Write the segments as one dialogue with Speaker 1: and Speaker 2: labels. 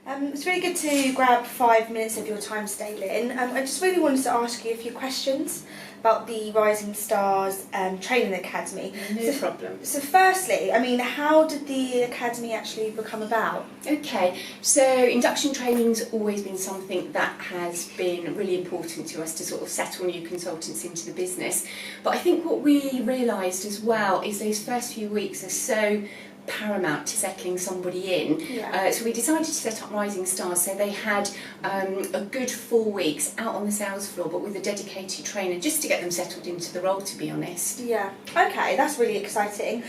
Speaker 1: It's really good to grab 5 minutes of your time today, Lynn. I just really wanted to ask you a few questions about the Rising Stars Training Academy.
Speaker 2: No problem.
Speaker 1: So firstly, how did the Academy actually become about?
Speaker 2: Okay, so induction training's always been something that has been really important to us to sort of settle new consultants into the business. But I think what we realised as well is those first few weeks are so paramount to settling somebody in.
Speaker 1: Yeah.
Speaker 2: So we decided to set up Rising Stars, so they had a good 4 weeks out on the sales floor, but with a dedicated trainer, just to get them settled into the role, to be honest.
Speaker 1: Yeah, okay, that's really exciting.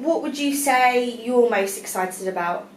Speaker 1: What would you say you're most excited about?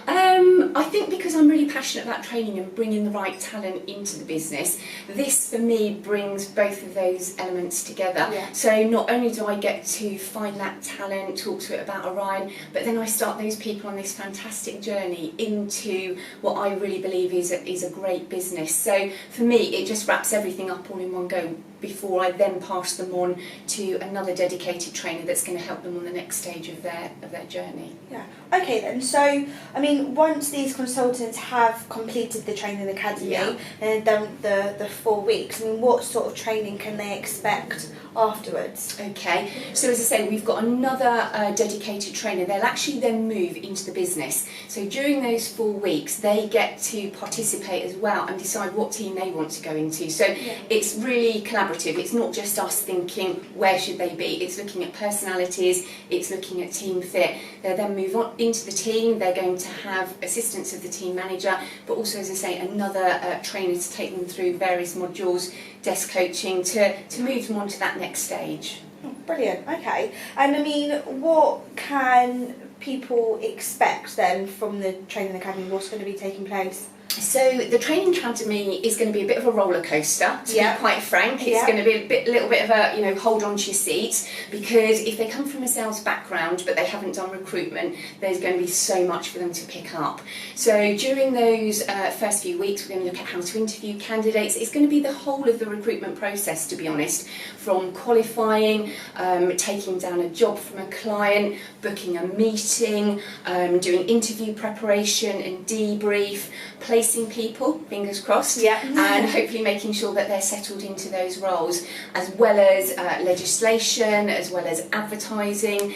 Speaker 2: I think because I'm really passionate about training and bringing the right talent into the business, this for me brings both of those elements together.
Speaker 1: Yeah.
Speaker 2: So not only do I get to find that talent, talk to it about Orion, but then I start those people on this fantastic journey into what I really believe is a great business. So for me, it just wraps everything up all in one go before I then pass them on to another dedicated trainer that's going to help them on the next stage of their journey.
Speaker 1: Yeah. Okay then. So once these consultants have completed the training academy,
Speaker 2: Yeah.
Speaker 1: and done the 4 weeks, what sort of training can they expect afterwards?
Speaker 2: Okay, so as I say, we've got another dedicated trainer. They'll actually then move into the business. So during those 4 weeks, they get to participate as well and decide what team they want to go into. So it's really collaborative. It's not just us thinking where should they be. It's looking at personalities. It's looking at team fit. They'll then move on into the team. They're going to have assistance of the team manager, but also, as I say, another trainer to take them through various modules, desk coaching, to move them on to that next stage.
Speaker 1: Oh, brilliant. Okay. And what can people expect then from the training academy? What's going to be taking place?
Speaker 2: So the training academy is going to be a bit of a roller coaster, to be quite frank. It's going to be a little bit of a hold on to your seat, because if they come from a sales background but they haven't done recruitment, there's going to be so much for them to pick up. So during those first few weeks, we're going to look at how to interview candidates. It's going to be the whole of the recruitment process, to be honest, from qualifying, taking down a job from a client, booking a meeting, doing interview preparation and debrief, placing people, fingers crossed, and hopefully making sure that they're settled into those roles, as well as legislation, as well as advertising.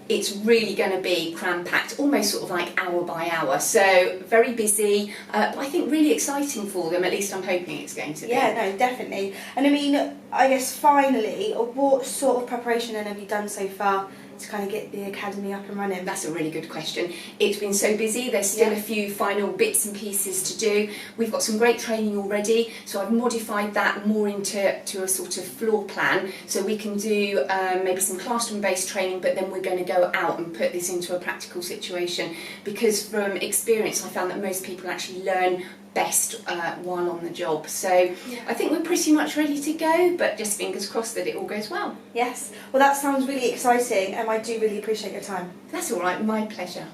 Speaker 2: It's really going to be cram-packed, almost sort of like hour by hour. So very busy, but I think really exciting for them. At least I'm hoping it's going to be.
Speaker 1: Yeah, no, definitely. And I guess finally, what sort of preparation then have you done so far to kind of get the academy up and running?
Speaker 2: That's a really good question. It's been so busy, there's still a few final bits and pieces to do. We've got some great training already, so I've modified that more into a sort of floor plan, so we can do maybe some classroom-based training, but then we're going to go out and put this into a practical situation, because from experience I found that most people actually learn best while on the job. So I think we're pretty much ready to go, but just fingers crossed that it all goes well.
Speaker 1: Yes. Well, that sounds really exciting, and I do really appreciate your time.
Speaker 2: That's all right, my pleasure.